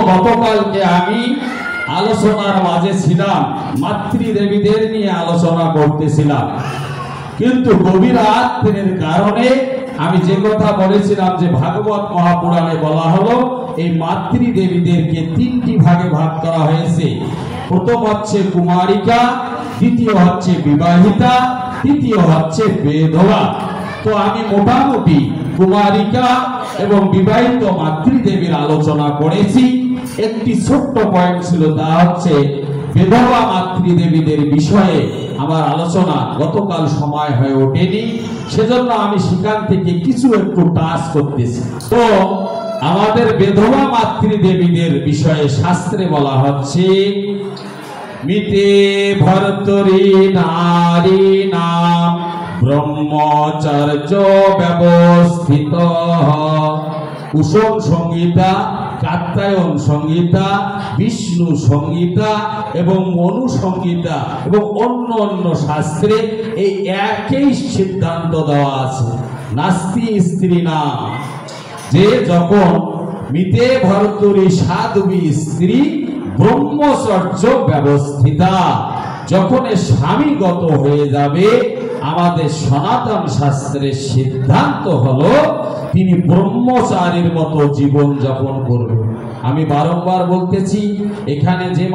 গতকালকে আমি আলোচনার মাঝে ছিলাম, মাতৃদেবীদের নিয়ে আলোচনা করতেছিলাম, কিন্তু গভীর রাত্রির কারণে আমি যে কথা বলেছিলাম যে ভাগবত মহাপুরাণে বলা হলো এই মাতৃদেবীদেরকে তিনটি ভাগে ভাগ করা হয়েছে। প্রথম হচ্ছে কুমারিকা, দ্বিতীয় হচ্ছে বিবাহিতা, তৃতীয় হচ্ছে বেধবা। তো আমি মোটামুটি কুমারিকা এবং বিবাহিত মাতৃদেবীর আলোচনা করেছি। একটি ছোট্ট পয়েন্ট ছিল, তা হচ্ছে বিধবা মাতৃদেবীদের বিষয়ে আমার আলোচনা গতকাল সময় হয়ে ওঠেনি, সেজন্য আমি সেখান থেকে কিছু একটু টাচ করতেছি। তো আমাদের বিধবা মাতৃদেবীদের বিষয়ে শাস্ত্রে বলা হচ্ছে মিতে ভর্তরি নারী নাম ব্রহ্মচর্য ব্যবস্থিত। কুসুম সংহিতা, কাত্যায়ন সংহিতা, বিষ্ণু সংহিতা এবং মনু সংহিতা এবং অন্য অন্য শাস্ত্রে এই একই সিদ্ধান্ত দেওয়া আছে, নাস্তি স্ত্রী নাম, যে যখন মিতে ভর্তুরি সাধবী স্ত্রী ব্রহ্মচর্য ব্যবস্থিতা, যখন স্বামীগত হয়ে যাবে, আমাদের সনাতন শাস্ত্রের সিদ্ধান্ত হলো তিনি ব্রহ্মচারীর মতো জীবন যাপন করবেন। আমি বারংবার বলতেছি, এখানে যে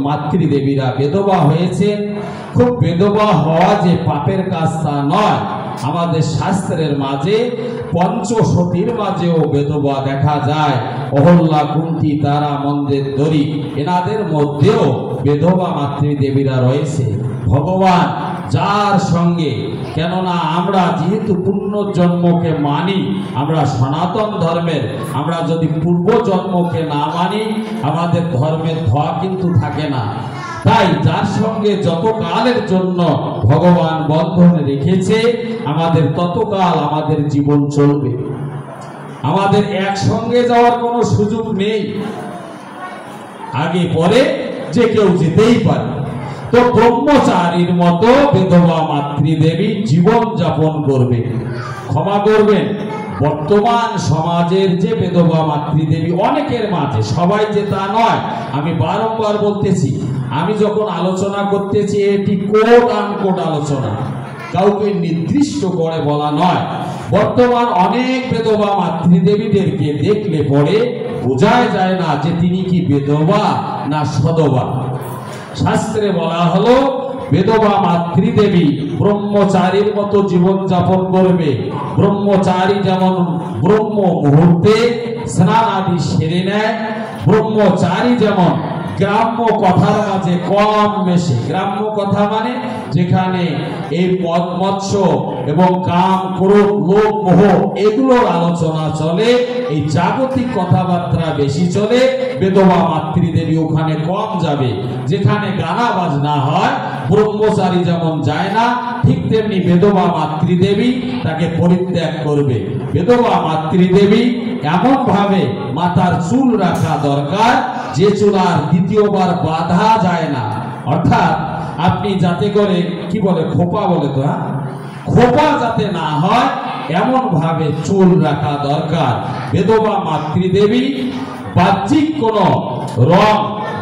মাতৃদেবীরা বেধবা হয়েছেন, খুব বেধবা হওয়া যে পাপের কাজ তা নয়। আমাদের শাস্ত্রের মাঝে পঞ্চসতীর মাঝেও বেধবা দেখা যায়, অহল্যা, কুন্তী, তারা, মন্দেশ্বরী, এনাদের মধ্যেও বেধবা মাতৃদেবীরা রয়েছে। ভগবান যার সঙ্গে, কেননা আমরা যেহেতু পুণ্যজন্মকে মানি, আমরা সনাতন ধর্মের, আমরা যদি পূর্বজন্মকে না মানি আমাদের ধর্মের ধোয়া কিন্তু থাকে না। তাই যার সঙ্গে যত কালের জন্য ভগবান বন্ধনে রেখেছে, আমাদের ততকাল আমাদের জীবন চলবে। আমাদের একসঙ্গে যাওয়ার কোনো সুযোগ নেই, আগে পরে যে কেউ যেতেই পারে। তো ব্রহ্মচারীর মতো বিধবা মাতৃদেবী জীবন যাপন করবে। ক্ষমা করবেন, বর্তমান সমাজের যে বিধবা মাতৃদেবী অনেকের মাঝে, সবাই যে তা নয়, আমি বারংবার বলতেছি, আমি যখন আলোচনা করতেছি এটি কোট আনকোট আলোচনা, কাউকে নির্দিষ্ট করে বলা নয়। বর্তমান অনেক বিধবা মাতৃদেবীদেরকে দেখলে পরে বোঝাই যায় না যে তিনি কি বিধবা না সধবা। শাস্ত্রে বলা হলো বিধবা মাতৃদেবী ব্রহ্মচারীর মতো জীবন যাপন করবে। ব্রহ্মচারী যেমন ব্রহ্ম মুহূর্তে স্নান আদি সেরে নেয়, ব্রহ্মচারী যেমন গ্রাম্য কথার মাঝে কম মেশে। গ্রাম্য কথা মানে যেখানে এই মদ মৎস্য এবং কাম, ক্রোধ, লোভ, মোহ এগুলোর আলোচনা চলে, এই জাগতিক কথাবার্তা বেশি চলে, বিধবা মাতৃদেবী ওখানে কম যাবে। যেখানে গানা বাজনা হয় ব্রহ্মচারী যেমন যায় না, ঠিক তেমনি বিধবা মাতৃদেবী তাকে পরিত্যাগ করবে। বিধবা মাতৃদেবী এমন ভাবে মাথার চুল রাখা দরকার যে চুল আর দ্বিতীয়বার বাঁধা যায় না। অর্থাৎ আপনি যাতে করে কি বলে, খোপা বলে তো, খোপা যাতে না হয় এমন ভাবে চুল রাখা দরকার। বিধবা মাতৃদেবী বাহ্যিক কোন রং,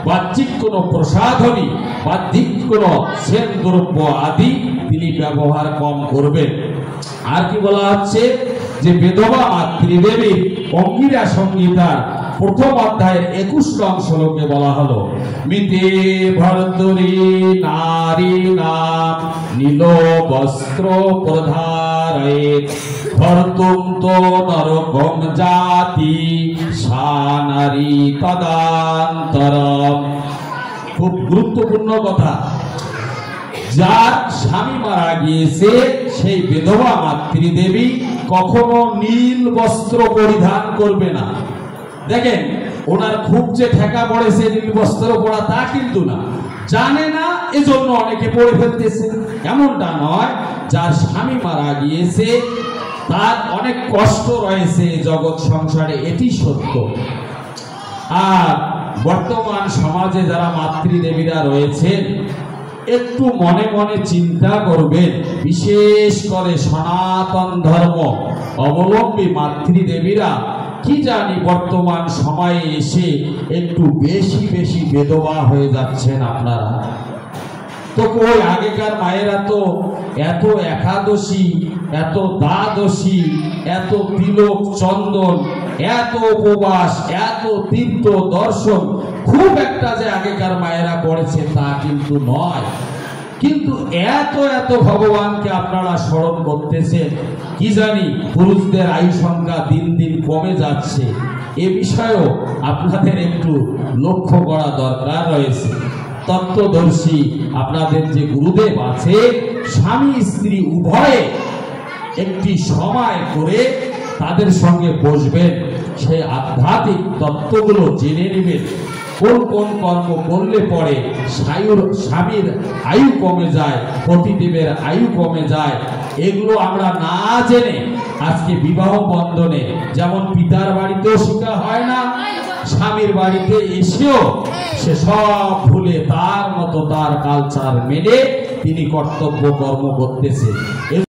বাহ্যিক কোন প্রসাধনী, বাহ্যিক কোন সেন দ্রব্য আদি তিনি ব্যবহার কম করবেন। আর কি বলা হচ্ছে যে বিধবা মাতৃদেবীর অঙ্গিরা সংহিতার প্রথম অধ্যায়ের 21 নং শ্লোকে বলা হলো মিতে ভর্তুরি নারী নাম নীল বস্ত্র প্রধারয়েৎ ভর্তুম তো নরকম জাতি সা নারী তদান্তরম। খুব গুরুত্বপূর্ণ কথা। যার স্বামী মারা গিয়েছে সেই বিধবা মাতৃদেবী কখনো নীল বস্ত্র পরিধান করবে না। দেখেন, ওনার খুব যে ঠেকা পড়েছে নীল বস্ত্র পরা তা কিন্তু না, জানে না এজন্য অনেকে পরে ফেলতেছে, এমনটা নয়। যার স্বামী মারা গিয়েছে তার অনেক কষ্ট রয়েছে জগৎ সংসারে, এটি সত্য। আর বর্তমান সমাজে যারা মাতৃদেবীরা রয়েছেন একটু মনে মনে চিন্তা করবেন, বিশেষ করে সনাতন ধর্ম অবলম্বী মাতৃদেবীরা কি জানি বর্তমান সময়ে এসে একটু বেশি বেশি বেদবা হয়ে যাচ্ছেন আপনারা। তো কই আগেকার মায়েরা তো এত একাদশী, এত দ্বাদশী, এত তিলক চন্দন, এত উপবাস, এত তীর্থ দর্শন খুব একটা যে আগেকার মায়েরা করেছে তা কিন্তু নয়। কিন্তু এত এত ভগবানকে আপনারা স্মরণ করতেছেন, কি জানি পুরুষদের আয়ু সংখ্যা দিন দিন কমে যাচ্ছে। এ বিষয়েও আপনাদের একটু লক্ষ্য করা দরকার রয়েছে। তত্ত্বদর্শী আপনাদের যে গুরুদেব আছে, স্বামী স্ত্রী উভয়ে একটি সময় করে তাদের সঙ্গে বসবেন, সেই আধ্যাত্মিক তত্ত্বগুলো জেনে নেবেন। কোন কোন কর্ম করলে পরে স্বামীর আয়ু কমে যায়, পতিদেবের আয়ু কমে যায়, এগুলো আমরা না জেনে আজকে বিবাহ বন্ধনে যেমন পিতার বাড়িতেও শেখা হয় না, স্বামীর বাড়িতে এসেও সে সব ভুলে তার মতো তার কালচার মেনে তিনি কর্তব্য কর্ম করতেছে।